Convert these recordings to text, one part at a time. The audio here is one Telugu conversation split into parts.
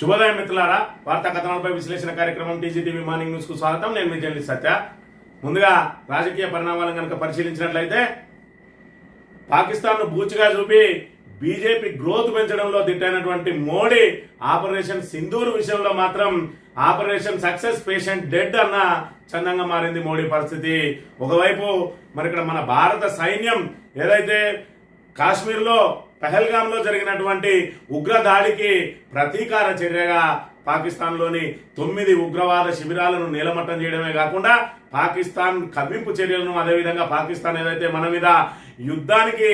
శుభోదయం మిత్రులారా, వార్తా కథనాలపై విశ్లేషణ కార్యక్రమం టీజీటీవీ మార్నింగ్ న్యూస్ కు స్వాగతం. నేను మీ జర్నలిస్ట్ సత్య. ముందుగా రాజకీయ పరిణామాలను కనుక పరిశీలించినట్లయితే పాకిస్తాన్ ను బూచిగా చూపి బీజేపీ గ్రోత్ పెంచడంలో దిట్టైనటువంటి మోడీ ఆపరేషన్ సింధూర్ విషయంలో మాత్రం ఆపరేషన్ సక్సెస్ పేషెంట్ డెడ్ అన్న చందంగా మారింది మోడీ పరిస్థితి. ఒకవైపు మరి ఇక్కడ మన భారత సైన్యం ఏదైతే కాశ్మీర్లో పహల్గామ్లో జరిగినటువంటి ఉగ్ర దాడికి ప్రతీకార చర్యగా పాకిస్తాన్లోని 9 ఉగ్రవాద శిబిరాలను నీలమట్టం చేయడమే కాకుండా పాకిస్తాన్ కవ్వింపు చర్యలను, అదేవిధంగా పాకిస్తాన్ ఏదైతే మన మీద యుద్ధానికి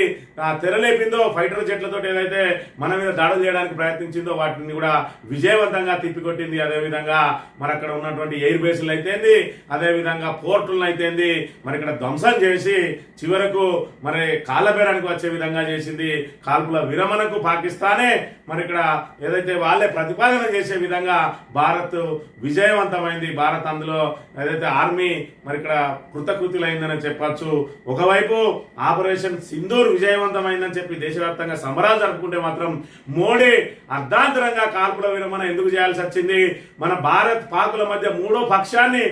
తెరలేపిందో, ఫైటర్ జెట్లతో ఏదైతే మన మీద దాడులు చేయడానికి ప్రయత్నించిందో వాటిని కూడా విజయవంతంగా తిప్పికొట్టింది. అదేవిధంగా మరి అక్కడ ఉన్నటువంటి ఎయిర్ బేస్లు అయితేంది, అదేవిధంగా పోర్టులను అయితేంది మరి ఇక్కడ ధ్వంసం చేసి చివరకు మరి కాలబేరానికి వచ్చే విధంగా చేసింది. కాల్పుల విరమణకు పాకిస్తానే మరి ఇక్కడ ఏదైతే వాళ్ళే ప్రతిపాదన చేసే విధంగా భారత్ విజయవంతమైంది. భారత్ అందులో ఏదైతే ఆర్మీ మరి ఇక్కడ కృతకృతులైందని చెప్పచ్చు. ఒకవైపు ఆపరేషన్ సింధూర్ విజయవంతమైందని చెప్పి దేశవ్యాప్తంగా సంబరాలు జరుపుకుంటే మాత్రం మోడీ అర్ధాంతరంగా కాల్పుల విరమణ ఎందుకు చేయాల్సి వచ్చింది, మన భారత్ పాకుల మధ్య మూడో పక్షాన్ని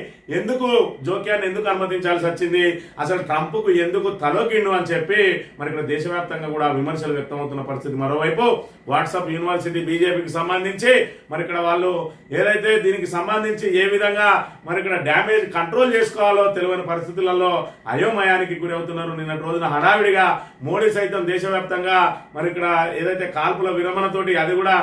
జోక్యాన్ని ఎందుకు అనుమతించాల్సి వచ్చింది, అసలు ట్రంప్ కు ఎందుకు తలొకిండు అని చెప్పి మరి ఇక్కడ దేశవ్యాప్తంగా కూడా విమర్శలు వ్యక్తమవుతున్న పరిస్థితి. మరోవైపు వాట్సాప్ యూనివర్సిటీ బీజేపీకి సంబంధించి మరి ఇక్కడ వాళ్ళు ఏదైతే దీనికి సంబంధించి ఏ విధంగా మరి ఇక్కడ డ్యామేజ్ కంట్రోల్ చేసుకోవాలో తెలియని పరిస్థితులలో అయోమయానికి గురి అవుతున్నారు. నిన్నటి రోజున హడావిడిగా మోడీ సైతం దేశవ్యాప్తంగా మరి ఇక్కడ ఏదైతే కాల్పుల విరమణతోటి, అది కూడా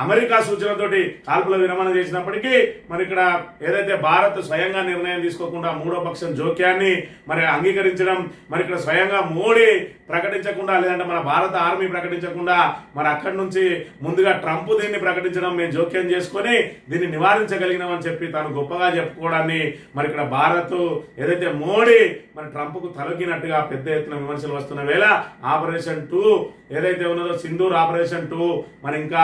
అమెరికా సూచనతోటి కాల్పుల విరమణ చేసినప్పటికీ మరి ఇక్కడ ఏదైతే భారత్ స్వయంగా నిర్ణయం తీసుకోకుండా మూడో పక్షం జోక్యాన్ని మరి అంగీకరించడం, మరి ఇక్కడ స్వయంగా మోడీ ప్రకటించకుండా, లేదంటే మన భారత ఆర్మీ ప్రకటించకుండా మరి అక్కడి నుంచి ముందుగా ట్రంప్ దీన్ని ప్రకటించడం, మేము జోక్యం చేసుకొని దీన్ని నివారించగలిగినామని చెప్పి తాను గొప్పగా చెప్పుకోవడాన్ని మరి ఇక్కడ భారత్ ఏదైతే మోడీ మరి ట్రంప్ కు తలొగ్గినట్టుగా పెద్ద ఎత్తున విమర్శలు వస్తున్న వేళ ఆపరేషన్ 2 ఏదైతే ఉన్నదో సింధూర్ ఆపరేషన్ 2 మరి ఇంకా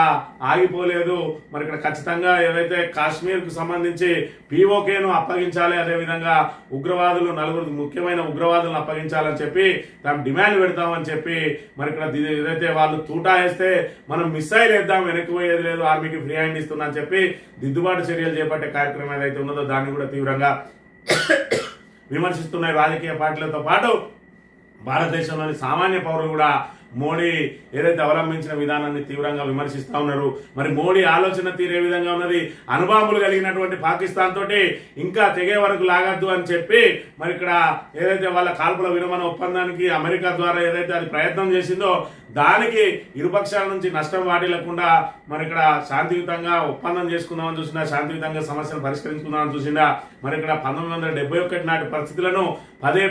ఆగిపోలేదు. మరి ఇక్కడ ఖచ్చితంగా ఏదైతే కాశ్మీర్ కు సంబంధించి పీఓకేను అప్పగించాలి, అదేవిధంగా ఉగ్రవాదులు 4 ముఖ్యమైన ఉగ్రవాదులను అప్పగించాలని చెప్పి తాము డిమాండ్ పెడతామని చెప్పి మరి ఇక్కడ ఏదైతే వాళ్ళు తూటా వేస్తే మనం మిస్సైల్ వేద్దాం, వెనక్కి పోయేది లేదు, ఆర్మీకి ఫ్రీ హ్యాండ్ ఇస్తున్నా అని చెప్పి దిద్దుబాటు చర్యలు చేపట్టే కార్యక్రమం ఏదైతే ఉన్నదో దాన్ని కూడా తీవ్రంగా విమర్శిస్తున్నాయి రాజకీయ పార్టీలతో పాటు భారతదేశంలోని సామాన్య పౌరులు కూడా మోడీ ఏదైతే అవలంబించిన విధానాన్ని తీవ్రంగా విమర్శిస్తా ఉన్నారు. మరి మోడీ ఆలోచన తీరే విధంగా ఉన్నది. అణుబాంబులు కలిగినటువంటి పాకిస్తాన్ తోటి ఇంకా తెగే వరకు లాగద్దు అని చెప్పి మరి ఇక్కడ ఏదైతే వాళ్ళ కాల్పుల విరమణ ఒప్పందానికి అమెరికా ద్వారా ఏదైతే అది ప్రయత్నం చేసిందో దానికి ఇరుపక్షాల నుంచి నష్టం వాటిల్లకుండా మరి ఇక్కడ శాంతియుతంగా ఒప్పందం చేసుకుందామని చూసినా, శాంతియుతంగా సమస్యను పరిష్కరించుకుందామని చూసినా మరి ఇక్కడ 1971 నాటి పరిస్థితులను పదే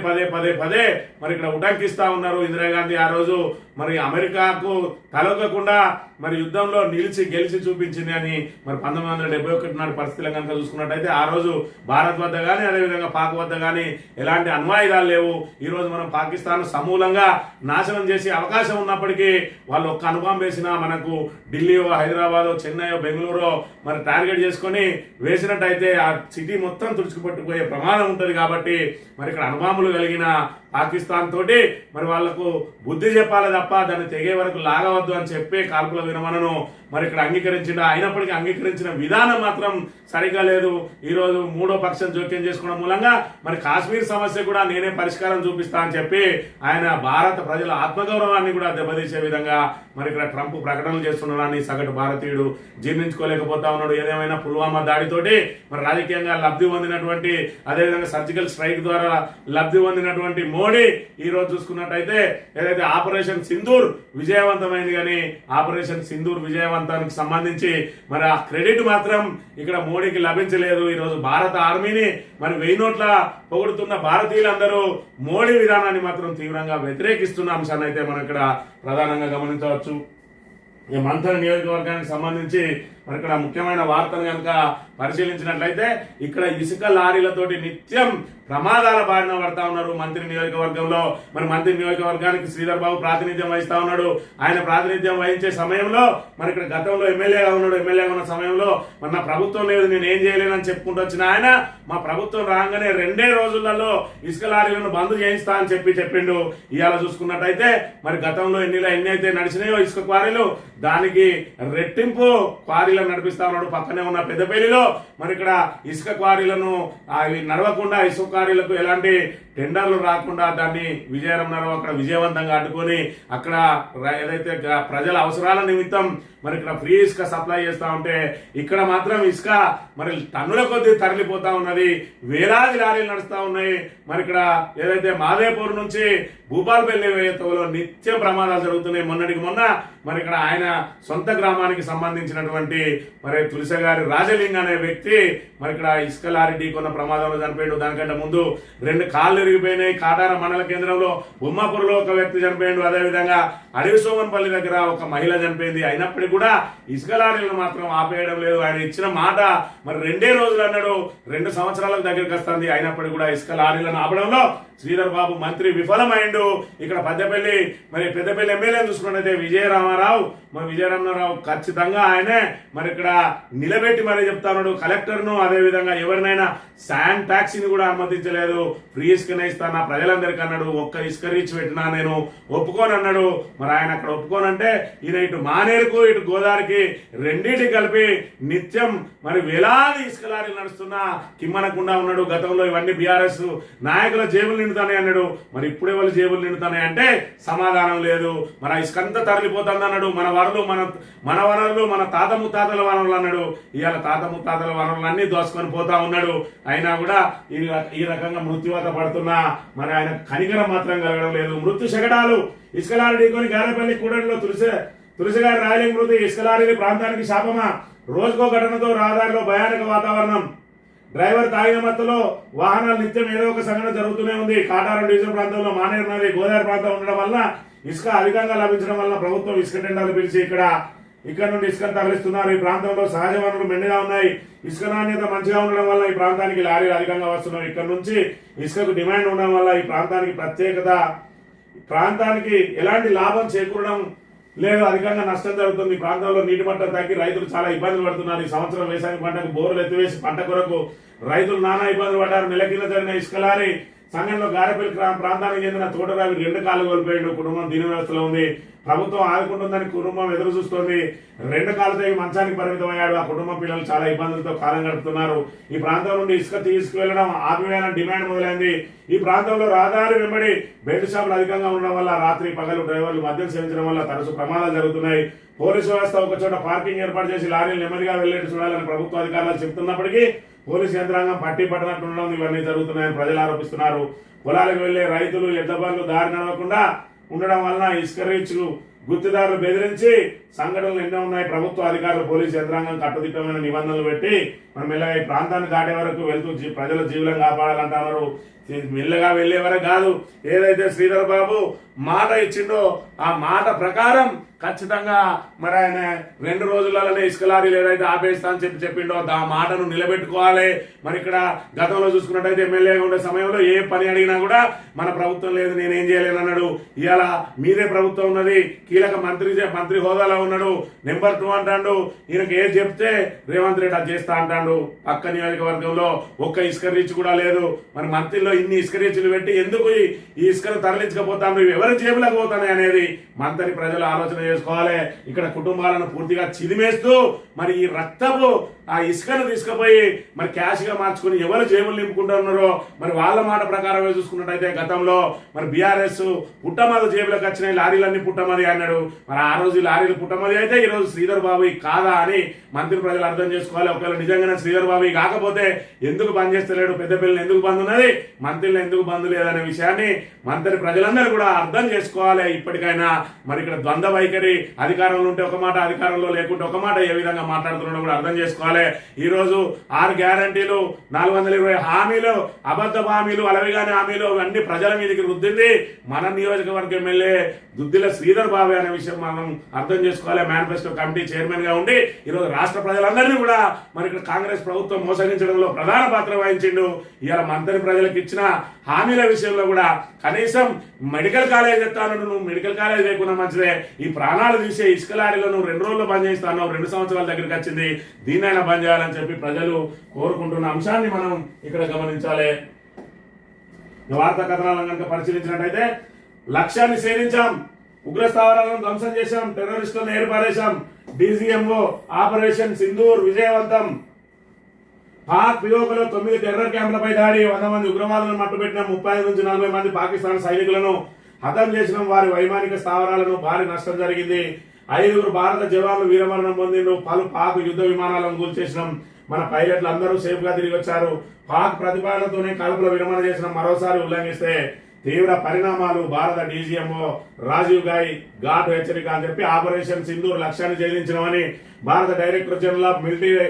మరి ఇక్కడ ఉటంకిస్తా ఉన్నారు. ఇందిరాగాంధీ ఆ రోజు మరి అమెరికాకు తలొగ్గకుండా మరి యుద్ధంలో నిలిచి గెలిచి చూపించింది అని మరి 1971 నాటి పరిస్థితులను కనుక చూసుకున్నట్టయితే ఆ రోజు భారత్ వద్ద కానీ అదేవిధంగా పాక్ వద్ద కానీ ఎలాంటి అణ్వాయుధాలు లేవు. ఈ రోజు మనం పాకిస్తాన్ సమూలంగా నాశనం చేసే అవకాశం ఉన్నప్పటికీ వాళ్ళు ఒక్క అణుబాంబు వేసినా మనకు ఢిల్లీయో, హైదరాబాదో, చెన్నైయో, బెంగళూరో మరి టార్గెట్ చేసుకొని వేసినట్టయితే ఆ సిటీ మొత్తం తుడుచుకుపట్టుకుపోయే ప్రమాదం ఉంటుంది. కాబట్టి మరి ఇక్కడ అణుబాంబులు కలిగిన పాకిస్తాన్ తోటి మరి వాళ్లకు బుద్ధి చెప్పాలి తప్ప దాన్ని తెగే వరకు లాగవద్దు అని చెప్పి కాల్పుల విరమణను మరి ఇక్కడ అంగీకరించిన, అయినప్పటికీ అంగీకరించిన విధానం మాత్రం సరిగా లేదు. ఈ రోజు మూడో పక్షం జోక్యం చేసుకోవడం మూలంగా మరి కాశ్మీర్ సమస్య కూడా నేనే పరిష్కారం చూపిస్తా అని చెప్పి ఆయన భారత ప్రజల ఆత్మగౌరవాన్ని కూడా దెబ్బతీసే విధంగా మరి ఇక్కడ ట్రంప్ ప్రకటనలు చేస్తున్నారని సగటు భారతీయుడు జీర్ణించుకోలేకపోతా ఉన్నాడు. ఏదేమైనా పుల్వామా దాడితోటి మరి రాజకీయంగా లబ్ధి పొందినటువంటి, అదేవిధంగా సర్జికల్ స్ట్రైక్ ద్వారా లబ్ధి పొందినటువంటి మోడీ ఈ రోజు చూసుకున్నట్టయితే ఏదైతే ఆపరేషన్ సింధూర్ విజయవంతమైంది, కానీ ఆపరేషన్ సింధూర్ విజయవంతానికి సంబంధించి మరి ఆ క్రెడిట్ మాత్రం ఇక్కడ మోడీకి లభించలేదు. ఈ రోజు భారత ఆర్మీని మరి 1000 నోట్ల పొగుడుతున్న భారతీయులందరూ మోడీ విధానాన్ని మాత్రం తీవ్రంగా వ్యతిరేకిస్తున్న అంశాన్ని అయితే మనం ఇక్కడ ప్రధానంగా గమనించవచ్చు. ఈ మంథన్ నియోజకవర్గానికి సంబంధించి మరి ఇక్కడ ముఖ్యమైన వార్తను కనుక పరిశీలించినట్లయితే ఇక్కడ ఇసుక లారీలతోటి నిత్యం ప్రమాదాల బారిన పడతా ఉన్నారు మంత్రి నియోజకవర్గంలో. మరి మంత్రి నియోజకవర్గానికి శ్రీధర్ బాబు ప్రాతినిధ్యం వహిస్తా ఉన్నాడు. ఆయన ప్రాతినిధ్యం వహించే సమయంలో మరి ఇక్కడ గతంలో ఎమ్మెల్యేగా ఉన్నాడు. ఎమ్మెల్యేగా ఉన్న సమయంలో మరి నా ప్రభుత్వం లేదు, నేను ఏం చేయలేనని చెప్పుకుంటూ వచ్చిన ఆయన మా ప్రభుత్వం రాగానే 2 రోజులలో ఇసుక లారీలను బంద్ చేయిస్తా అని చెప్పిండు. ఇవాళ చూసుకున్నట్టయితే మరి గతంలో ఎన్ని అయితే నడిచినాయో ఇసుక క్వారీలు, దానికి రెట్టింపు క్వారీల లారీలను నడిపిస్తా ఉన్నాడు. పక్కనే ఉన్న పెద్దపల్లిలో మరి ఇక్కడ ఇసుక క్వారీలను అవి నడవకుండా ఇసుక క్వారీలకు ఎలాంటి టెండర్లు రాకుండా దాన్ని విజయనగరం అక్కడ విజయవంతంగా అడ్డుకొని అక్కడ ఏదైతే ప్రజల అవసరాల నిమిత్తం మరి ఇక్కడ ఫ్రీ ఇసుక సప్లై చేస్తా ఉంటే ఇక్కడ మాత్రం ఇసుక మరి టన్నుల కొద్దీ తరలిపోతా ఉన్నది. వేలాది లారీలు నడుస్తా ఉన్నాయి. మరి ఇక్కడ ఏదైతే మాదేపూర్ నుంచి భూపాలపల్లి వేయతలో నిత్యం ప్రమాదాలు జరుగుతున్నాయి. మొన్నటికి మొన్న మరి ఇక్కడ ఆయన సొంత గ్రామానికి సంబంధించినటువంటి మరి తులసిగారి రాజలింగ అనే వ్యక్తి మరి ఇక్కడ ఇసుక లారీ ఢీకొన్న ప్రమాదంలో చనిపోయాడు. దానికంటే ముందు 2 కాళ్ళు విరిగిపోయినాయి. కాటార మండల కేంద్రంలో బొమ్మపూర్లో ఒక వ్యక్తి చనిపోయాడు. అదేవిధంగా అడవి సోమన్పల్లి దగ్గర ఒక మహిళ చనిపోయింది. అయినప్పటికీ కూడా ఇసుక లారీలను మాత్రం ఆపేయడం లేదు. ఆయన ఇచ్చిన మాట మరి 2 రోజులు అన్నాడు, 2 సంవత్సరాలకు దగ్గరికి వస్తుంది. అయినప్పటికీ కూడా ఇసుక లారీలను ఆపడంలో శ్రీధర్ బాబు మంత్రి విఫలమైండు. ఇక్కడ పెద్దపల్లి ఎమ్మెల్యే చూసుకున్నట్టయితే విజయరామారావు ఖచ్చితంగా ఆయనే మరి ఇక్కడ నిలబెట్టి మరి చెప్తా ఉన్నాడు. కలెక్టర్ను అదేవిధంగా ఎవరినైనా శాండ్ ట్యాక్సీని కూడా అనుమతించలేదు. ఫ్రీ ఇసుకనే ఇస్తానా ప్రజలందరికీ అన్నాడు. ఒక్క ఇసుక రీచ్ పెట్టినా నేను ఒప్పుకోను అన్నాడు. మరి ఆయన అక్కడ ఒప్పుకోనంటే ఈయన ఇటు మానేరుకు ఇటు గోదావరికి రెండింటికి కలిపి నిత్యం మరి వేలాది ఇసుక లారీలు నడుస్తున్నా కిమ్మనకుండా ఉన్నాడు. గతంలో ఇవన్నీ బీఆర్ఎస్ నాయకుల జేబులు నిండుతానే అన్నాడు. మరి ఇప్పుడే వాళ్ళు జేబులు నిండుతానే అంటే సమాధానం లేదు. మరి ఆ ఇసుకంతా తరలిపోతుంది అన్నాడు. మన వనరులు మన తాత ముత్తాతల వనరులు అన్నాడు. ఇవాళ తాత ముత్తాతల వనరులు అన్ని దోసుకొని పోతా ఉన్నాడు. అయినా కూడా ఈ రకంగా మృత్యువాత పడుతున్నా మరి ఆయన కనికరం మాత్రం కలగడం లేదు. మృత్యు శకటాలు ఇసుక లారీ ఢీకొని గారేపల్లి కూడలిలో తులసిగారి రాయలింగ్ మృతి ఇసుక లారీ ప్రాంతానికి శాపమా? రోజుకో ఘటనతో రహదారిలో భయానక వాతావరణం. డ్రైవర్ తాగిన మత్తులో వాహనాలు నిత్యం ఏదో ఒక సంఘటన జరుగుతూనే ఉంది. కాటారం డివిజన్ ప్రాంతంలో మానేరు నది గోదావరి ప్రాంతం ఉండడం వల్ల ఇసుక అధికంగా లభించడం వల్ల ప్రభుత్వం ఇసుక టెండర్లు పిలిచి ఇక్కడ నుండి ఇసుక తరలిస్తున్నారు. ఈ ప్రాంతంలో సహజ వనరులు మెండుగా ఉన్నాయి. ఇసుక నాణ్యత మంచిగా ఉండడం వల్ల ఈ ప్రాంతానికి లారీలు అధికంగా వస్తున్నాయి. ఇక్కడ నుంచి ఇసుకకు డిమాండ్ ఉండడం వల్ల ఈ ప్రాంతానికి ప్రత్యేకత, ప్రాంతానికి ఎలాంటి లాభం చేకూరడం లేదు, అధికంగా నష్టం జరుగుతుంది. ఈ ప్రాంతంలో నీటి మట్టం తగ్గి రైతులు చాలా ఇబ్బందులు పడుతున్నారు. ఈ సంవత్సరం వేసవి పంటకు బోర్లు ఎత్తివేసి పంట కొరకు రైతులు నానా ఇబ్బందులు పడ్డారు. నెల కింద జరిగిన ఇసుక లారీ సంఘంలో గారెపల్లి ప్రాంతానికి చెందిన తోటరావి 2 కాళ్ళు కోల్పోయాడు. కుటుంబం దీని వ్యవస్థలో ఉంది. ప్రభుత్వం ఆదుకుంటుందని కుటుంబం ఎదురు చూస్తోంది. 2 కాళ్ళతో మంచానికి పరిమితమయ్యాడు. ఆ కుటుంబం పిల్లలు చాలా ఇబ్బందులతో కాలం గడుపుతున్నారు. ఈ ప్రాంతం నుండి ఇసుక తీసుకువెళ్లడం ఆపివేయాలని డిమాండ్ మొదలైంది. ఈ ప్రాంతంలో రహదారి వెంబడి బెల్ట్ షాపులు అధికంగా ఉండడం వల్ల రాత్రి పగలు డ్రైవర్లు మద్యం సేవించడం వల్ల తరచు ప్రమాదాలు జరుగుతున్నాయి. పోలీసు వ్యవస్థ ఒక చోట పార్కింగ్ ఏర్పాటు చేసి లారీలు నెమ్మదిగా వెళ్లేట్టు చూడాలని ప్రభుత్వ అధికారులు చెబుతున్నప్పటికీ పోలీసు యంత్రాంగం పట్టి పట్టనట్టు ఉండడం ఇవన్నీ జరుగుతున్నాయని ప్రజలు ఆరోపిస్తున్నారు. పొలాలకు వెళ్లే రైతులు ఎడ్ల బండ్లు దారి నడవకుండా ఉండడం వలన ఇసుక రీచ్లు గుర్తుదారులు బెదిరించి సంఘటనలు ఎన్నో ఉన్నాయి. ప్రభుత్వ అధికారులు పోలీసు యంత్రాంగం కట్టుదిట్టమైన నిబంధనలు పెట్టి మనం మెల్లగా ఈ ప్రాంతాన్ని దాటే వరకు వెళ్తూ ప్రజల జీవులను కాపాడాలంటున్నారు. మెల్లగా వెళ్లే వరకు కాదు. ఏదైతే శ్రీధర్ బాబు మాట ఇచ్చిండో ఆ మాట ప్రకారం ఖచ్చితంగా మరి ఆయన 2 రోజులలోనే ఇసుక లారీలు ఏదైతే ఆపేస్తా అని చెప్పిండో ఆ మాటను నిలబెట్టుకోవాలి. మరి ఇక్కడ గతంలో చూసుకున్నట్టయితే ఎమ్మెల్యేగా ఉండే సమయంలో ఏ పని అడిగినా కూడా మన ప్రభుత్వం లేదు, నేనేం చేయలేను అన్నాడు. ఇవాళ మీదే ప్రభుత్వం ఉన్నది, కీలక మంత్రి హోదాలో ఉన్నాడు, నెంబర్ 2 అంటాడు. ఈయనకి ఏది చెప్తే రేవంత్ రెడ్డి అది చేస్తా అంటాడు. పక్క నియోజకవర్గంలో ఒక్క ఇసుక రీచ్ కూడా లేదు. మరి మంత్రిలో ఇన్ని ఇసుక రీచ్లు పెట్టి ఎందుకు ఈ ఇసుకను తరలించకపోతాను, ఎవరి జేబులకు పోతాయి అనేది మంత్రి ప్రజలు ఆలోచన చేసుకోవాలి. ఇక్కడ కుటుంబాలను పూర్తిగా చిదిమేస్తూ మరి ఈ రక్తపు ఆ ఇసుకను తీసుకుపోయి మరి క్యాష్ గా మార్చుకుని ఎవరు జేబులు నింపుకుంటున్నారో మరి వాళ్ళ మాట ప్రకారమే చూసుకున్నట్టయితే గతంలో మరి బీఆర్ఎస్ పుట్టమది జేబులకు వచ్చినాయి, లారీలన్నీ పుట్టమది అన్నాడు. మరి ఆ రోజు లారీలు పుట్టమది అయితే ఈ రోజు శ్రీధర్ బాబు కాదా అని మంత్రి ప్రజలు అర్థం చేసుకోవాలి. ఒకవేళ నిజంగానే శ్రీధర్ బాబు కాకపోతే ఎందుకు బంద్ చేస్తలేడు, పెద్దపల్లిని ఎందుకు బంద్ ఉన్నది, మంత్రులను ఎందుకు బంద్ లేదనే విషయాన్ని మంత్రి ప్రజలందరూ కూడా అర్థం చేసుకోవాలి. ఇప్పటికైనా మరి ఇక్కడ ద్వంద్వ వైఖరి, అధికారంలో ఉంటే ఒక మాట, అధికారంలో లేకుంటే ఒక మాట ఏ విధంగా మాట్లాడుతున్నాడో కూడా అర్థం చేసుకోవాలి. ఈ రోజు 6 గ్యారంటీలు, 420 హామీలు, అబద్ధ హామీలు, అలవిగాని హామీలు అన్ని ప్రజల మీదకి రుద్దింది మన నియోజకవర్గ ఎమ్మెల్యే దుద్దిల శ్రీధర్ బాబు అనే విషయం మనం అర్థం చేసుకోవాలి. మేనిఫెస్టో కమిటీ చైర్మన్ గా ఉండి ఈరోజు రాష్ట్ర ప్రజలందరినీ కూడా మరి ఇక్కడ కాంగ్రెస్ ప్రభుత్వం మోసగించడంలో ప్రధాన పాత్ర వహించిండు. ఇవాళ మంత్రి ప్రజలకు ఇచ్చిన హామీల విషయంలో కూడా కనీసం మెడికల్ కాలేజ్ ఎత్తాను, నువ్వు మెడికల్ కాలేజ్ లేకున్నా మంచిదే, ఈ ప్రాణాలు తీసే ఇసుక లారీలో నువ్వు 2 రోజులు బంద్ చేస్తాను, 2 సంవత్సరాల దగ్గరికి వచ్చింది, దీన్నైనా బంద్ చేయాలని చెప్పి ప్రజలు కోరుకుంటున్న అంశాన్ని మనం ఇక్కడ గమనించాలి. వార్తా కథనాలను కనుక పరిశీలించినట్టయితే లక్ష్యాన్ని ఛేదించాం, ఉగ్ర స్థావరాలను ధ్వంసం చేశాం, టెర్రరిస్టులను ఏర్పారేశాం, డీజీఎంఓ ఆపరేషన్ సింధూర్ విజయవంతం. పాక్ పిఓకలో 9 టెర్రర్ క్యాంపులపై దాడి, 100 మంది ఉగ్రవాదులను మట్టుబెట్టిన 35 నుంచి 40 మంది పాకిస్తాన్ సైనికులను హతం చేసిన, వారి వైమానిక స్థావరాలను భారీ నష్టం జరిగింది. 5 భారత జవాన్లు వీరమరణం పొందిండ్రు. పలు పాక్ యుద్ధ విమానాలను కూల్చేసినాం. మన పైలట్లు అందరూ సేఫ్ గా తిరిగి వచ్చారు. పాక్ ప్రతిపాదనతోనే కాల్పుల విరమణ చేసిన, మరోసారి ఉల్లంఘిస్తే తీవ్ర పరిణామాలు. భారత డీజీఎంఓ రాజీవ్ ఘాట్ హెచ్చరిక అని చెప్పి ఆపరేషన్ సింధూర్ లక్ష్యాన్ని ఛేదించినామని భారత director general of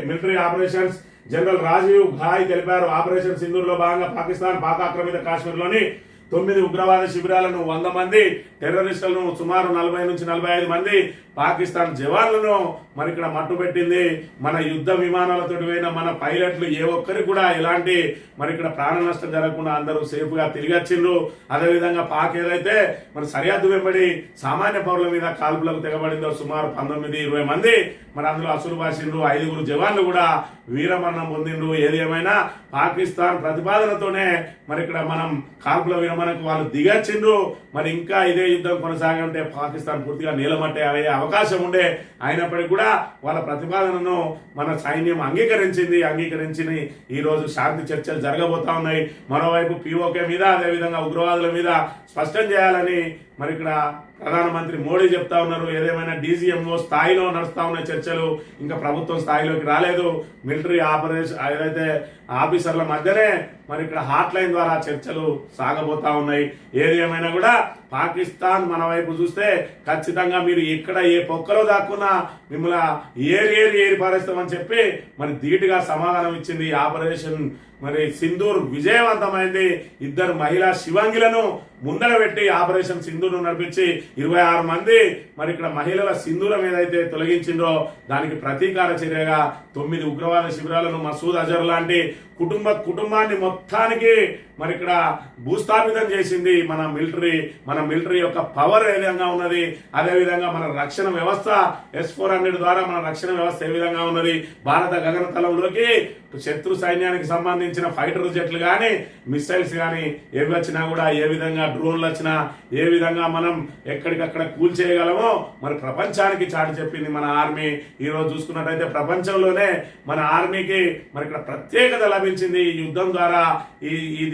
military operations general Rajiv Ghai తెలిపారు. ఆపరేషన్ సింధూర్ లో భాగంగా పాకిస్తాన్ పాక్ ఆక్రమిత కాశ్మీర్ లోని 9 ఉగ్రవాద శిబిరాలను, 100 మంది టెర్రరిస్టులను, సుమారు 40 నుంచి 45 మంది పాకిస్తాన్ జవాన్లను మరి ఇక్కడ మట్టుబెట్టింది. మన యుద్ధ విమానాలతో పోయిన మన పైలట్లు ఏ ఒక్కరికి కూడా ఎలాంటి మరి ఇక్కడ ప్రాణ నష్టం జరగకుండా అందరూ సేఫ్ గా తిరిగి వచ్చిండ్రు. అదేవిధంగా పాక్ ఏదైతే మరి సరిహద్దు వెంబడి సామాన్య పౌరుల మీద కాల్పులకు తెగబడిందో సుమారు 19-20 మంది మరి అందులో అసులు బాసిండ్రు. 5 జవాన్లు కూడా వీరమరణం పొందిండ్రు. ఏది ఏమైనా పాకిస్తాన్ ప్రతిపాదనతోనే మరి ఇక్కడ మనం కాల్పుల విరమణకు వాళ్ళు దిగచ్చిండ్రు. మరి ఇంకా ఇదే యుద్ధం కొనసాగంటే పాకిస్తాన్ పూర్తిగా నీలమట్టే అయ్యే అవకాశం ఉండే. అయినప్పటికీ కూడా వాళ్ళ ప్రతిపాదనను మన సైన్యం అంగీకరించి ఈ రోజు శాంతి చర్చలు జరగబోతా ఉన్నాయి. మరోవైపు పిఓకే మీద, అదేవిధంగా ఉగ్రవాదుల మీద స్పష్టం చేయాలని మరి ఇక్కడ ప్రధానమంత్రి మోడీ చెప్తా ఉన్నారు. ఏదేమైనా డీజీఎంఓ స్థాయిలో నడుస్తా ఉన్న చర్చలు ఇంకా ప్రభుత్వం స్థాయిలోకి రాలేదు. మిలిటరీ ఆపరేషన్ ఏదైతే ఆఫీసర్ల మధ్యనే మరి ఇక్కడ హాట్ లైన్ ద్వారా చర్చలు సాగబోతా ఉన్నాయి. ఏది ఏమైనా కూడా పాకిస్తాన్ మన వైపు చూస్తే ఖచ్చితంగా మీరు ఎక్కడ ఏ పొక్కలో దాక్కున్నా మిమ్మల్ని ఏరి పారేస్తామని చెప్పి మరి ధీటుగా సమాధానం ఇచ్చింది. ఆపరేషన్ మరి సింధూర్ విజయవంతమైంది. 2 మహిళా శివంగిలను ముందర పెట్టి ఆపరేషన్ సింధూర్ నడిపించి 26 మంది మరి ఇక్కడ మహిళల సింధూరం ఏదైతే తొలగించిందో దానికి ప్రతీకార చర్యగా 9 ఉగ్రవాద శిబిరాలను మసూద్ అజర్ లాంటి కుటుంబాన్ని మొత్తానికి మరి ఇక్కడ భూస్థాపితం చేసింది మన మిలిటరీ యొక్క పవర్ ఏ విధంగా ఉన్నది. అదేవిధంగా మన రక్షణ వ్యవస్థ S-400 ద్వారా మన రక్షణ వ్యవస్థ ఏ విధంగా ఉన్నది. భారత గగనతలంలోకి శత్రు సైన్యానికి సంబంధించిన ఫైటర్ జెట్లు కానీ, మిసైల్స్ కానీ ఏవి వచ్చినా కూడా, ఏ విధంగా డ్రోన్లు వచ్చినా ఏ విధంగా మనం ఎక్కడికక్కడ కూల్చేయగలమో మరి ప్రపంచానికి చాటి చెప్పింది మన ఆర్మీ. ఈ రోజు చూసుకున్నట్టయితే ప్రపంచంలోనే మన ఆర్మీకి మరి ఇక్కడ ప్రత్యేకత లభించింది ఈ యుద్ధం ద్వారా,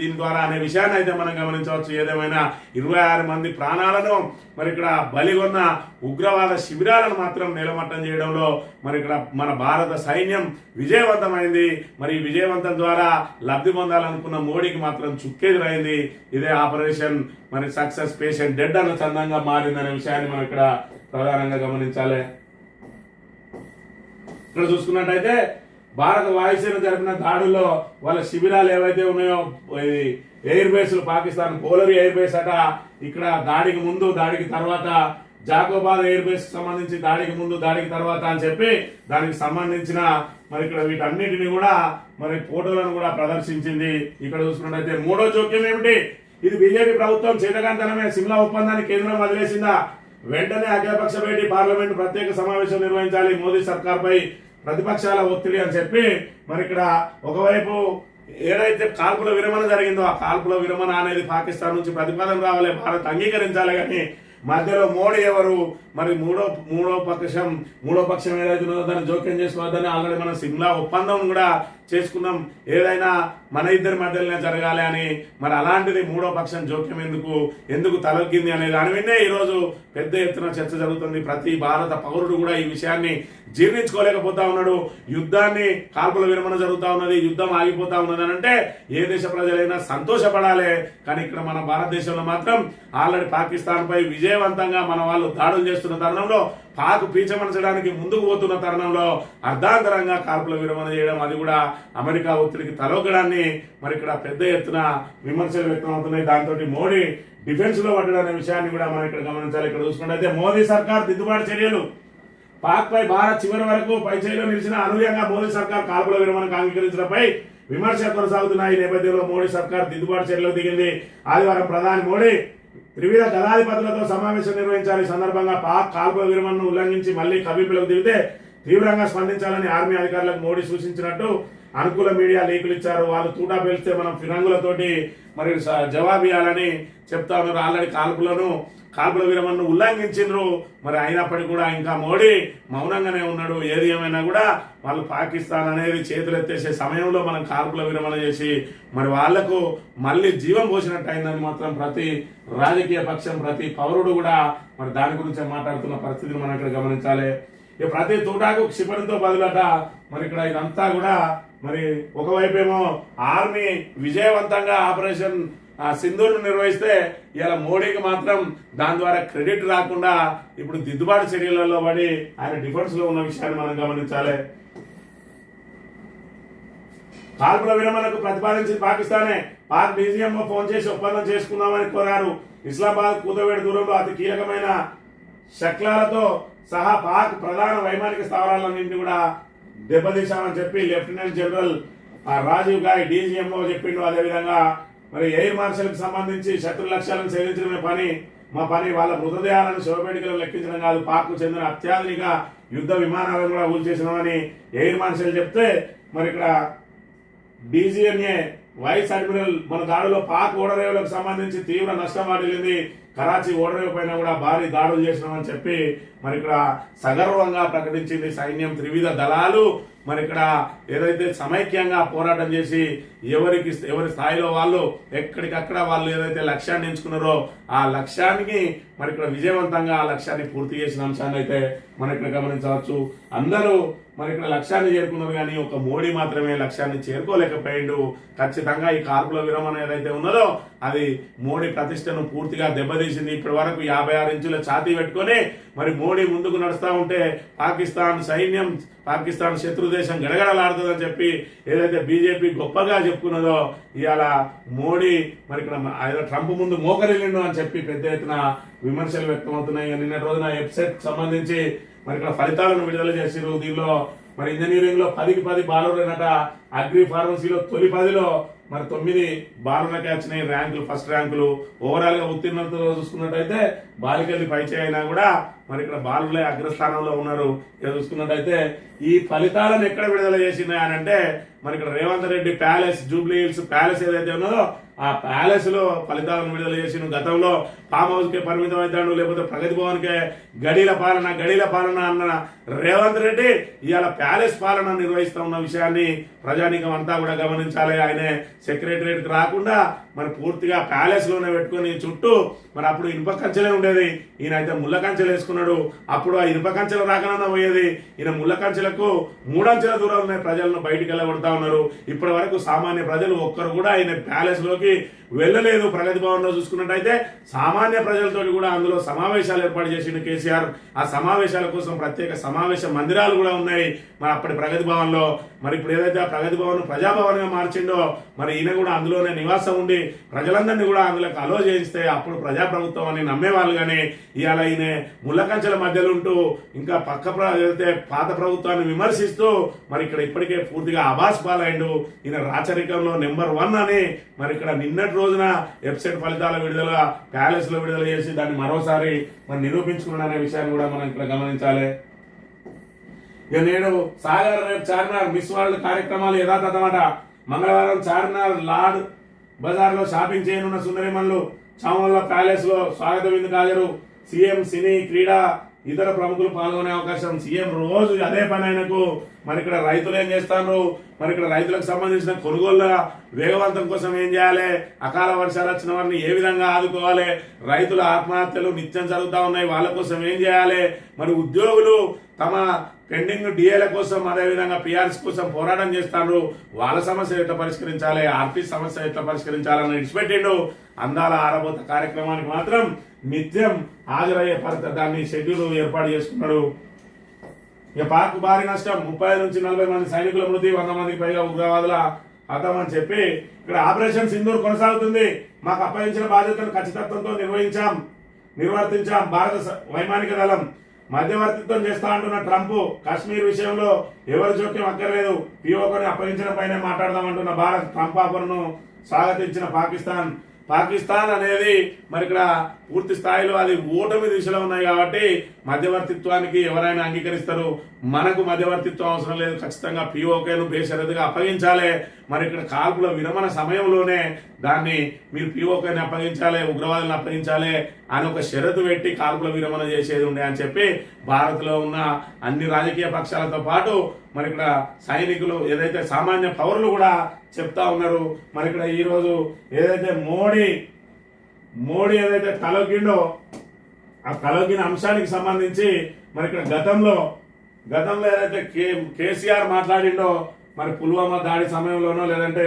దీని ద్వారా అనే విషయాన్ని అయితే మనం గమనించవచ్చు. ఏదేమైనా 26 మంది ప్రాణాలను మరి ఇక్కడ బలిగొన్న ఉగ్రవాద శిబిరాలను మాత్రం నిలమట్టం చేయడంలో మరి ఇక్కడ మన భారత సైన్యం విజయవంతమైంది. మరి ఈ విజయవంతం ద్వారా లబ్ధి పొందాలనుకున్న మోడీకి మాత్రం చుక్కెదురైంది. ఇదే ఆపరేషన్ మరి సక్సెస్ పేషెంట్ డెడ్ అన్న చందంగా మారిందనే విషయాన్ని మనం ఇక్కడ ప్రధానంగా గమనించాలి. ఇక్కడ చూసుకున్నట్టయితే భారత వాయుసేన జరిపిన దాడుల్లో వాళ్ళ శిబిరాలు ఏవైతే ఉన్నాయో air base Pakistan Bholari air base అట, ఇక్కడ దాడికి ముందు దాడికి తర్వాత, జాకోబాద్ ఎయిర్ బేస్ సంబంధించి దాడికి ముందు దాడికి తర్వాత అని చెప్పి దానికి సంబంధించిన మరి ఇక్కడ వీటన్నిటిని కూడా మరి ఫోటోలను కూడా ప్రదర్శించింది. ఇక్కడ చూసుకున్నట్టయితే 3వ జోక్యం ఏమిటి? ఇది బీజేపీ ప్రభుత్వం చేతకాంతనమే సిమ్లా ఒప్పందాన్ని కేంద్రం వదిలేసిందా? వెంటనే అఖిలపక్ష భేటీ, పార్లమెంటు ప్రత్యేక సమావేశం నిర్వహించాలి, మోదీ సర్కార్ పై ప్రతిపక్షాల ఒత్తిడి అని చెప్పి మరి ఇక్కడ ఒకవైపు ఏదైతే కాల్పుల విరమణ జరిగిందో ఆ కాల్పుల విరమణ అనేది పాకిస్తాన్ నుంచి ప్రతిపాదన రావాలి, భారత్ అంగీకరించాలి. కానీ మధ్యలో మోడీ ఎవరు మరి మూడో పక్షం ఏదైతే ఉన్నదో దాన్ని జోక్యం చేసుకోవద్దని ఆల్రెడీ మనం సిమ్లా ఒప్పందం కూడా చేసుకున్నాం. ఏదైనా మన ఇద్దరి మధ్యలోనే జరగాలి అని. మరి అలాంటిది 3వ పక్షం జోక్యం ఎందుకు తలొగ్గింది అనే దాని మీదే ఈ రోజు పెద్ద ఎత్తున చర్చ జరుగుతుంది. ప్రతి భారత పౌరుడు కూడా ఈ విషయాన్ని జీర్ణించుకోలేకపోతా ఉన్నాడు. యుద్ధాన్ని కాల్పుల విరమణ జరుగుతా ఉన్నది, యుద్ధం ఆగిపోతా ఉన్నది అని అంటే ఏ దేశ ప్రజలైనా సంతోషపడాలి. కానీ ఇక్కడ మన భారతదేశంలో మాత్రం ఆల్రెడీ పాకిస్తాన్ పై విజయవంతంగా మన వాళ్ళు దాడులు చేస్తున్న తరుణంలో, పాక్ పీచమనచడానికి ముందుకు పోతున్న తరుణంలో అర్ధాంతరంగా కాల్పుల విరమణ చేయడం, అది కూడా అమెరికా ఒత్తిడికి తలొగ్గడాన్ని మరి ఇక్కడ పెద్ద ఎత్తున విమర్శలు వ్యక్తమవుతున్నాయి. దాంతో మోడీ డిఫెన్స్ లో పడ్డాడనే విషయాన్ని కూడా మనం ఇక్కడ గమనించాలి. ఇక్కడ చూసుకుంటే మోదీ సర్కార్ దిద్దుబాటు చర్యలు, పాక్ పై భారత్ చివరి వరకు పైచేయిలో నిలిచిన అనూహ్యంగా మోదీ సర్కార్ కాల్పుల విరమణకు అంగీకరించడంపై విమర్శలు కొనసాగుతున్నాయి. ఈ నేపథ్యంలో మోడీ సర్కార్ దిద్దుబాటు చర్యలకు దిగింది. ఆదివారం ప్రధాని మోడీ త్రివిధ దళాధిపతులతో సమావేశం నిర్వహించాలి. సందర్భంగా పాక్ కాల్పుల విరమణను ఉల్లంఘించి మళ్లీ కవింపులకు దిగితే తీవ్రంగా స్పందించాలని ఆర్మీ అధికారులకు మోడీ సూచించినట్టు అనుకూల మీడియా లీకులు ఇచ్చారు. వాళ్ళు తూటా పేలిస్తే మనం ఫిరంగులతోటి మరి జవాబు ఇవ్వాలని చెప్తా ఉన్నారు. ఆల్రెడీ కాల్పుల విరమణను ఉల్లంఘించిండ్రు. మరి అయినప్పటికీ కూడా ఇంకా మోడీ మౌనంగానే ఉన్నాడు. ఏది ఏమైనా కూడా వాళ్ళు పాకిస్తాన్ అనేది చేతులు ఎత్తేసే సమయంలో మనం కాల్పుల విరమణ చేసి మరి వాళ్లకు మళ్ళీ జీవం పోసినట్టు అయిందని మాత్రం ప్రతి రాజకీయ పక్షం, ప్రతి పౌరుడు కూడా మరి దాని గురించి మాట్లాడుతున్న పరిస్థితిని మనం ఇక్కడ గమనించాలి. ఇక ప్రతి తూటాకు క్షిపణితో బదులట. మరి ఇక్కడ ఇదంతా కూడా మరి ఒకవైపేమో ఆర్మీ విజయవంతంగా ఆపరేషన్ సింధూర్ను నిర్వహిస్తే ఇలా మోడీకి మాత్రం దాని ద్వారా క్రెడిట్ రాకుండా ఇప్పుడు దిద్దుబాటు చర్యలలో పడి ఆయన డిఫెన్స్ లో ఉన్న విషయాన్ని మనం గమనించాలి. కాల్పుల విరమణకు ప్రతిపాదించిన పాకిస్తానే పాక్ డీజీఎంఓ ఫోన్ చేసి ఒప్పందం చేసుకుందామని కోరారు. ఇస్లామాబాద్ కూతవేడు దూరంలో అతి కీలకమైన శక్లాలతో సహా పాక్ ప్రధాన వైమానిక స్థావరాలన్నింటినీ కూడా దెబ్బతీశామని చెప్పి lieutenant general Rajiv Ghai DGMO చెప్పిండు. అదేవిధంగా మరి ఎయిర్ మార్షల్ కి సంబంధించి శత్రు లక్ష్యాలను ఛేదించడమే మా పని. వాళ్ళ మృతదేహాలను శవపేటికలు లెక్కించడం కాదు, పాక్ కు చెందిన అత్యాధునిక యుద్ధ విమానాలను కూడా కూల్చేసినామని ఎయిర్ మార్షల్ చెప్తే మరి ఇక్కడ డీజీఎంఏ వైస్ అడ్మిరల్ మన దాడిలో పాక్ ఓడరేవులకు సంబంధించి తీవ్ర నష్టం వాటిల్లింది. కరాచీ ఓడరేవు పైన కూడా భారీ దాడులు చేసినామని చెప్పి మరి ఇక్కడ సగర్వంగా ప్రకటించింది సైన్యం. త్రివిధ దళాలు మరి ఇక్కడ ఏదైతే సమైక్యంగా పోరాటం చేసి ఎవరి స్థాయిలో వాళ్ళు ఎక్కడికక్కడ వాళ్ళు ఏదైతే లక్ష్యాన్ని ఎంచుకున్నారో ఆ లక్ష్యానికి మరి ఇక్కడ విజయవంతంగా ఆ లక్ష్యాన్ని పూర్తి చేసిన అంశాన్ని అయితే మనం ఇక్కడ గమనించవచ్చు. అందరూ మరి ఇక్కడ లక్ష్యాన్ని చేరుకున్నారు, కానీ ఒక మోడీ మాత్రమే లక్ష్యాన్ని చేరుకోలేకపోయిండు. ఖచ్చితంగా ఈ కాల్పుల విరమణ ఏదైతే ఉన్నదో అది మోడీ ప్రతిష్టను పూర్తిగా దెబ్బతీసింది. ఇప్పటి వరకు 56 ఇంచుల ఛాతీ పెట్టుకొని మరి మోడీ ముందుకు నడుస్తా ఉంటే పాకిస్తాన్ సైన్యం, పాకిస్తాన్ శత్రు దేశం గడగడలాడుతుందని చెప్పి ఏదైతే బీజేపీ గొప్పగా చెప్పుకున్నదో ఇవాళ మోడీ మరి ఇక్కడ ట్రంప్ ముందు మోకరిల్లిండు అని చెప్పి పెద్ద ఎత్తున విమర్శలు వ్యక్తమవుతున్నాయి. నిన్నటి రోజున వెబ్సైట్ సంబంధించి మరి ఇక్కడ ఫలితాలను విడుదల చేసిరు. దీనిలో మరి ఇంజనీరింగ్ లో 10కి 10 బాలురేనట. అగ్రి ఫార్మసీలో తొలి 10లో మరి 9 బాలులకే వచ్చినాయి ర్యాంకులు, ఫస్ట్ ర్యాంకులు. ఓవరాల్ గా ఉత్తీర్ణతలో చూసుకున్నట్టయితే బాలికల్ని పైచే అయినా కూడా మరి ఇక్కడ బాలులే అగ్రస్థానంలో ఉన్నారు. ఇక చూసుకున్నట్టయితే ఈ ఫలితాలను ఎక్కడ విడుదల చేసింది అని అంటే మరి ఇక్కడ Revanth Reddy palace, Jubilee hills palace ఏదైతే ఉన్నదో ఆ ప్యాలెస్ లో ఫలితాలను విడుదల చేసిన. గతంలో ఫామ్ హౌస్ కే పరిమితం అవుతాడు, లేకపోతే ప్రగతి భవన్ కే గడీల పాలన అన్న రేవంత్ రెడ్డి ఇవాళ ప్యాలెస్ పాలన నిర్వహిస్తా ఉన్న విషయాన్ని ప్రజానీకం అంతా కూడా గమనించాలి. ఆయనే సెక్రటరియట్ కి రాకుండా మరి పూర్తిగా ప్యాలెస్ లోనే పెట్టుకుని చుట్టూ మరి అప్పుడు ఇనుప కంచెలే ఉండేది, ఈయన అయితే ముళ్ళ కంచెలు వేసుకున్నాడు. అప్పుడు ఆ ఇనుప కంచెలు రాకనన్నా పోయేది, ఈయన ముళ్ళ కంచెలకు 3 అంచెల దూరంలో ప్రజలను బయటికి వెళ్ళగొడతా ఉన్నారు. ఇప్పటి వరకు సామాన్య ప్రజలు ఒక్కరు కూడా ఆయన ప్యాలెస్ లోకి వెళ్ళలేదు. ప్రగతి భవన్ లో చూసుకున్నట్టయితే సామాన్య ప్రజలతో కూడా అందులో సమావేశాలు ఏర్పాటు చేసిండు కేసీఆర్. ఆ సమావేశాల కోసం ప్రత్యేక సమావేశ మందిరాలు కూడా ఉన్నాయి మరి అప్పటి ప్రగతి భవన్ లో. మరి ఇప్పుడు ఏదైతే ఆ ప్రగతి భవన్ ప్రజాభవన్ గా మార్చిండో మరి ఈయన కూడా అందులోనే నివాసం ఉండి ప్రజలందరినీ కూడా అందులోకి అలో చేయిస్తే అప్పుడు ప్రజాప్రభుత్వం అని నమ్మేవాళ్ళు. కానీ ఇవాళ ఈయన ముళ్ళకంచెల మధ్యలో ఉంటూ ఇంకా ఏదైతే పాత ప్రభుత్వాన్ని విమర్శిస్తూ మరి ఇక్కడ ఇప్పటికే పూర్తిగా అబాస్ పాలైండు. ఈయన రాచరికంలో నెంబర్ 1 అని మరి ఇక్కడ నిన్నటి రోజున వెబ్సైట్ ఫలితాల విడుదల ప్యాలెస్ లో విడుదల చేసి దాన్ని మరోసారి మరి నిరూపించుకున్నాడు అనే విషయాన్ని కూడా మనం ఇక్కడ గమనించాలి. ఇక నేడు సాగర్, రేపు చార్మినార్ మిస్ వరల్డ్ కార్యక్రమాలు యథాతథమాట. మంగళవారం చార్మినార్ లార్డ్ బజార్ లో షాపింగ్ చేయనున్న సుందరిమన్లు చామల్ల ప్యాలెస్ లో స్వాగత విందుకు హాజరు. సీఎం, సినీ, క్రీడా ఇతర ప్రముఖులు పాల్గొనే అవకాశం. సీఎం రోజు అదే పని ఆయనకు. మరి ఇక్కడ రైతులు ఏం చేస్తారు, మరి ఇక్కడ రైతులకు సంబంధించిన కొనుగోళ్ల వేగవంతం కోసం ఏం చేయాలి, అకాల వర్షాలు వచ్చిన వారిని ఏ విధంగా ఆదుకోవాలి, రైతుల ఆత్మహత్యలు నిత్యం జరుగుతూ ఉన్నాయి, వాళ్ళ కోసం ఏం చేయాలి, మరి ఉద్యోగులు తమ పెండింగ్ డిఏల కోసం అదేవిధంగా పిఆర్సీ కోసం పోరాటం చేస్తారు, వాళ్ళ సమస్య ఎట్లా పరిష్కరించాలి, ఆర్టీసీ సమస్య ఎట్లా పరిష్కరించాలని విడిచిపెట్టిండు. అందాల ఆరబోత కార్యక్రమానికి మాత్రం నిత్యం హాజరయ్యే దాన్ని షెడ్యూల్ ఏర్పాటు చేసుకున్నాడు. ఇక పాక్ భారీ నష్టం, 30 నుంచి 40 మంది సైనికుల మృతి, 100 మందికి పైగా ఉగ్రవాదుల హతం అని చెప్పి ఇక్కడ ఆపరేషన్ సింధూర్ కొనసాగుతుంది. మాకు అప్పగించిన బాధ్యతను ఖచ్చితత్వంతో నిర్వర్తించాం. భారత వైమానిక దళం మధ్యవర్తిత్వం చేస్తా అంటున్న ట్రంప్, కాశ్మీర్ విషయంలో ఎవరి జోక్యం అక్కర్లేదు, పిఓకొని అప్పగించిన పైనే మాట్లాడదామంటున్న భారత్, ట్రంప్ ఆఫర్ను స్వాగతించిన పాకిస్తాన్. పాకిస్తాన్ అనేది మరి ఇక్కడ పూర్తి స్థాయిలో అది ఓటమి దిశలో ఉన్నాయి కాబట్టి మధ్యవర్తిత్వానికి ఎవరైనా అంగీకరిస్తారు. మనకు మధ్యవర్తిత్వం అవసరం లేదు, ఖచ్చితంగా పిఓకేను బేషరతుగా అప్పగించాలి. మరి ఇక్కడ కాల్పుల విరమణ సమయంలోనే దాన్ని మీరు పిఓకేని అప్పగించాలి, ఉగ్రవాదులను అప్పగించాలి అని ఒక షరతు పెట్టి కాల్పుల విరమణ చేసేది ఉండే అని చెప్పి భారత్లో ఉన్న అన్ని రాజకీయ పక్షాలతో పాటు మరి ఇక్కడ సైనికులు ఏదైతే సామాన్య పౌరులు కూడా చెప్తా ఉన్నారు. మరి ఇక్కడ ఈరోజు ఏదైతే మోడీ ఏదైతే తలొగ్గిండో ఆ తలొగ్గిన అంశానికి సంబంధించి మరి ఇక్కడ గతంలో ఏదైతే కేసీఆర్ మాట్లాడిండో మరి పుల్వామా దాడి సమయంలోనో లేదంటే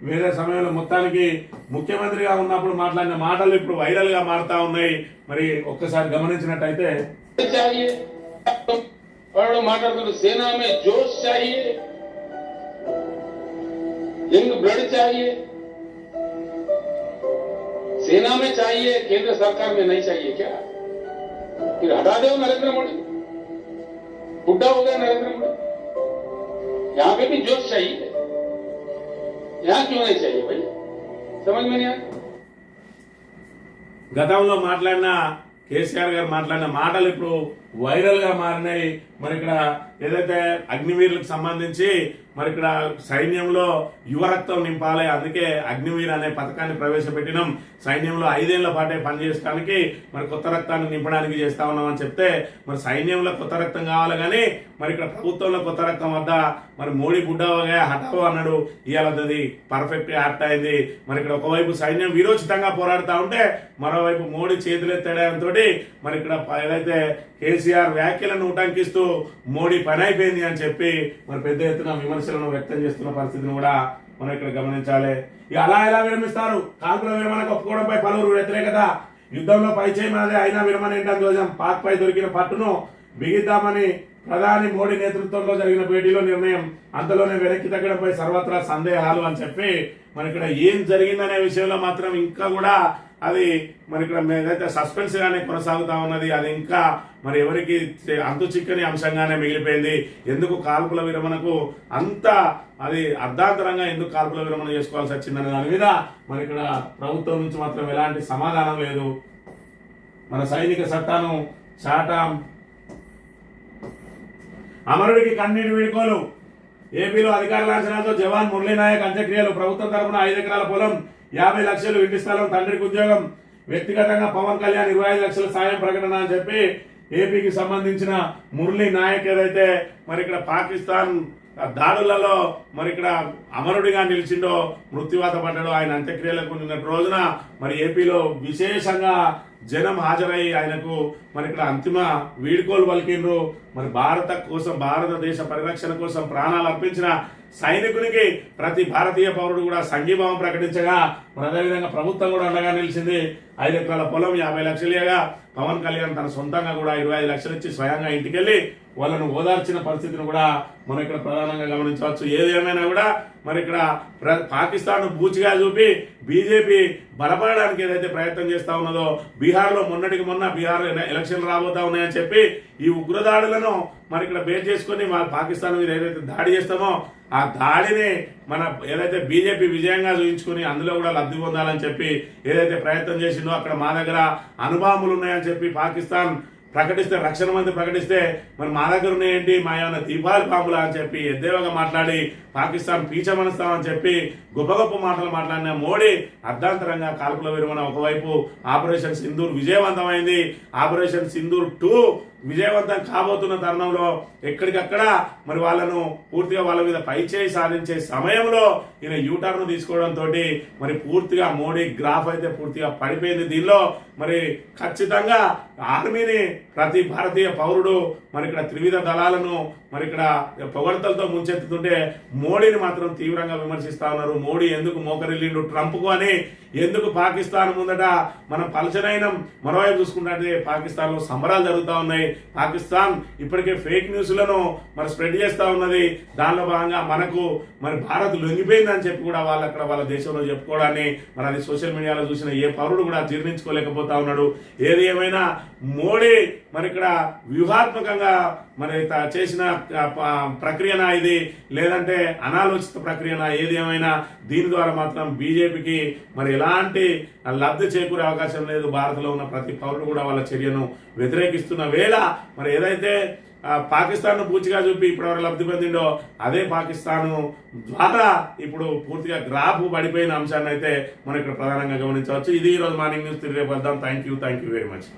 వేరే సమయంలో మొత్తానికి ముఖ్యమంత్రిగా ఉన్నప్పుడు మాట్లాడిన మాటలు ఇప్పుడు వైరల్ గా మారుతా ఉన్నాయి. మరి ఒక్కసారి గమనించినట్టయితే మాట్లాడుతున్నారు, సేనా మే జోష్ చాహియే, यंग ब्लड चाहिए, सेना में चाहिए, केंद्र सरकार में नहीं चाहिए क्या? फिर हटा दो नरेंद्र मोदी, बुढ़ा हो गया नरेंद्र मोदी। यहां पे भी जोश चाहिए, यहां क्यों नहीं चाहिए भाई? समझ में नहीं आया। గతంలో మాట్లాడిన కేసీఆర్ గారు మాట్లాడిన మాటలు ఇప్పుడు వైరల్ గా మారినాయి. మరి ఇక్కడ ఏదైతే అగ్నివీరులకు సంబంధించి మరి ఇక్కడ సైన్యంలో యువరక్తం నింపాలి, అందుకే అగ్నివీర్ అనే పథకాన్ని ప్రవేశపెట్టినాం. సైన్యంలో 5 ఏళ్ల పాటే పనిచేయడానికి మరి కొత్త రక్తాన్ని నింపడానికి చేస్తా ఉన్నామని చెప్తే మరి సైన్యంలో కొత్త రక్తం కావాలి కానీ మరి ఇక్కడ ప్రభుత్వంలో కొత్త రక్తం వద్ద మరి మోడీ బుడ్డవగా హటావో అన్నాడు. ఇవాళ అది పర్ఫెక్ట్ యాక్ట్ అయింది. మరి ఇక్కడ ఒకవైపు సైన్యం వీరోచితంగా పోరాడుతూ ఉంటే మరోవైపు మోడీ చేతులెత్తడంతో మరి ఇక్కడ ఏదైతే కేసీఆర్ వ్యాఖ్యలను ఉటంకిస్తూ మోడీ పని అయిపోయింది అని చెప్పి మరి పెద్ద ఎత్తున విమర్శలను వ్యక్తం చేస్తున్న పరిస్థితిని కూడా మనం ఇక్కడ గమనించాలి. ఇక అలా ఎలా విరమిస్తారు? కాల్పుల విరమణకు ఒప్పుకోవడంపై పలువురు వ్యతిరేకత. యుద్ధంలో పైచేయి మాదే అయినా విరమణ ఏంటని చూసాం. పాక్ పై దొరికిన పట్టును బిగిద్దామని ప్రధాని మోడీ నేతృత్వంలో జరిగిన భేటీలో నిర్ణయం. అంతలోనే వెనక్కి తగ్గడంపై సర్వత్రా సందేహాలు అని చెప్పి మరి ఇక్కడ ఏం జరిగిందనే విషయంలో మాత్రం ఇంకా కూడా అది మరి ఇక్కడ ఏదైతే సస్పెన్స్ గానే కొనసాగుతా ఉన్నది. అది ఇంకా మరి ఎవరికి అంతు చిక్కని అంశంగానే మిగిలిపోయింది. ఎందుకు కాల్పుల విరమణకు అంత అది అర్ధాంతరంగా ఎందుకు కాల్పుల విరమణ చేసుకోవాల్సి వచ్చిందనే దాని మీద మరి ఇక్కడ ప్రభుత్వం నుంచి మాత్రం ఎలాంటి సమాధానం లేదు. మన సైనిక సత్తాను చాటాం. అమరుడికి కన్నీటి వీడుకోలు. ఏపీలో అధికార లాంఛనాలతో జవాన్ మురళీనాయక్ అంత్యక్రియలు. ప్రభుత్వం తరఫున 5 ఎకరాల పొలం, 50 లక్షలు ఇంటి స్థలం, తండ్రికి ఉద్యోగం. వ్యక్తిగతంగా పవన్ కళ్యాణ్ 25 లక్షల సాయం ప్రకటన అని చెప్పి ఏపీకి సంబంధించిన మురళీ నాయక్ ఏదైతే మరి ఇక్కడ పాకిస్తాన్ దాడులలో మరి ఇక్కడ అమరుడిగా నిలిచిండో, మృత్యువాత పడ్డాడో, ఆయన అంత్యక్రియలకు నిన్నటి రోజున మరి ఏపీలో విశేషంగా జనం హాజరై ఆయనకు మరి ఇక్కడ అంతిమ వీడ్కోలు పలికిండ్రు. మరి భారతదేశ పరిరక్షణ కోసం ప్రాణాలు అర్పించిన సైనికునికి ప్రతి భారతీయ పౌరుడు కూడా సంఘీభావం ప్రకటించగా మరి అదేవిధంగా ప్రభుత్వం కూడా అండగా నిలిచింది. 5 ఎకరాల పొలం, 50 లక్షలుగా పవన్ కళ్యాణ్ తన సొంతంగా కూడా 25 లక్షలు ఇచ్చి స్వయంగా ఇంటికెళ్లి వాళ్ళను ఓదార్చిన పరిస్థితిని కూడా మనం ఇక్కడ ప్రధానంగా గమనించవచ్చు. ఏది ఏమైనా కూడా మరి ఇక్కడ పాకిస్తాన్ బూచిగా చూపి బీజేపీ బలపడడానికి ఏదైతే ప్రయత్నం చేస్తా ఉన్నదో, బీహార్లో మొన్నటికి మొన్న బీహార్ ఎలక్షన్లు రాబోతా ఉన్నాయని చెప్పి ఈ ఉగ్రదాడులను మరి ఇక్కడ బేస్ చేసుకుని పాకిస్తాన్ మీద ఏదైతే దాడి చేస్తామో ఆ దాడిని మన ఏదైతే బీజేపీ విజయంగా చూపించుకుని అందులో కూడా లబ్ధి పొందాలని చెప్పి ఏదైతే ప్రయత్నం చేసిందో అక్కడ మా దగ్గర అణుబాంబులు ఉన్నాయని చెప్పి పాకిస్తాన్ ప్రకటిస్తే, రక్షణ మంత్రి ప్రకటిస్తే మరి మా దగ్గర ఉన్నాయేంటి, మా ఏమైనా దీపావళి బాంబులా అని చెప్పి ఎద్దేవగా మాట్లాడి పాకిస్తాన్ పీచమనిస్తామని చెప్పి గొప్ప గొప్ప మాటలు మాట్లాడిన మోడీ అర్ధాంతరంగా కాల్పుల విరమణ ఒకవైపు ఆపరేషన్ సింధూర్ విజయవంతమైంది. ఆపరేషన్ సింధూర్ 2 విజయవంతం కాబోతున్న తరుణంలో ఎక్కడికక్కడ మరి వాళ్ళను పూర్తిగా వాళ్ళ మీద పైచేయి సాధించే సమయంలో ఈయన యూటర్న్ తీసుకోవడంతో మరి పూర్తిగా మోడీ గ్రాఫ్ అయితే పూర్తిగా పడిపోయింది. దీనిలో మరి ఖచ్చితంగా ఆర్మీని ప్రతి భారతీయ పౌరుడు మరి ఇక్కడ త్రివిధ దళాలను మరి ఇక్కడ పొగడ్తలతో ముంచెత్తుతుంటే మోడీని మాత్రం తీవ్రంగా విమర్శిస్తా ఉన్నారు. మోడీ ఎందుకు మోకరిల్లిండు ట్రంప్కు అని, ఎందుకు పాకిస్తాన్ ముందట మనం పలచనైనం. మరోవైపు చూసుకుంటే పాకిస్తాన్ లో సంబరాలు జరుగుతూ ఉన్నాయి. పాకిస్తాన్ ఇప్పటికే ఫేక్ న్యూస్లను మరి స్ప్రెడ్ చేస్తా ఉన్నది. దానిలో భాగంగా మనకు మరి భారత్ లొంగిపోయిందని చెప్పి కూడా వాళ్ళు అక్కడ వాళ్ళ దేశంలో చెప్పుకోవడాన్ని మరి అది సోషల్ మీడియాలో చూసిన ఏ పౌరుడు కూడా జీర్ణించుకోలేకపోతా ఉన్నాడు. ఏది ఏమైనా మోడీ మరి ఇక్కడ వ్యూహాత్మకంగా మరి చేసిన ప్రక్రియనా ఇది, లేదంటే అనాలోచిత ప్రక్రియనా, ఏది ఏమైనా దీని ద్వారా మాత్రం బీజేపీకి మరి ఎలాంటి లబ్ధి చేకూరే అవకాశం లేదు. భారత్లో ఉన్న ప్రతి పౌరుడు కూడా వాళ్ళ చర్యను వ్యతిరేకిస్తున్న వేళ మరి ఏదైతే పాకిస్తాన్ పూర్తిగా చూపి ఇప్పటివరకు లబ్ధి పొందిండో అదే పాకిస్తాన్ ద్వారా ఇప్పుడు పూర్తిగా గ్రాఫ్ పడిపోయిన అంశాన్ని అయితే మనం ఇక్కడ ప్రధానంగా గమనించవచ్చు. ఇది ఈరోజు మార్నింగ్ న్యూస్. తిరిగి వద్దాం. Thank you very much.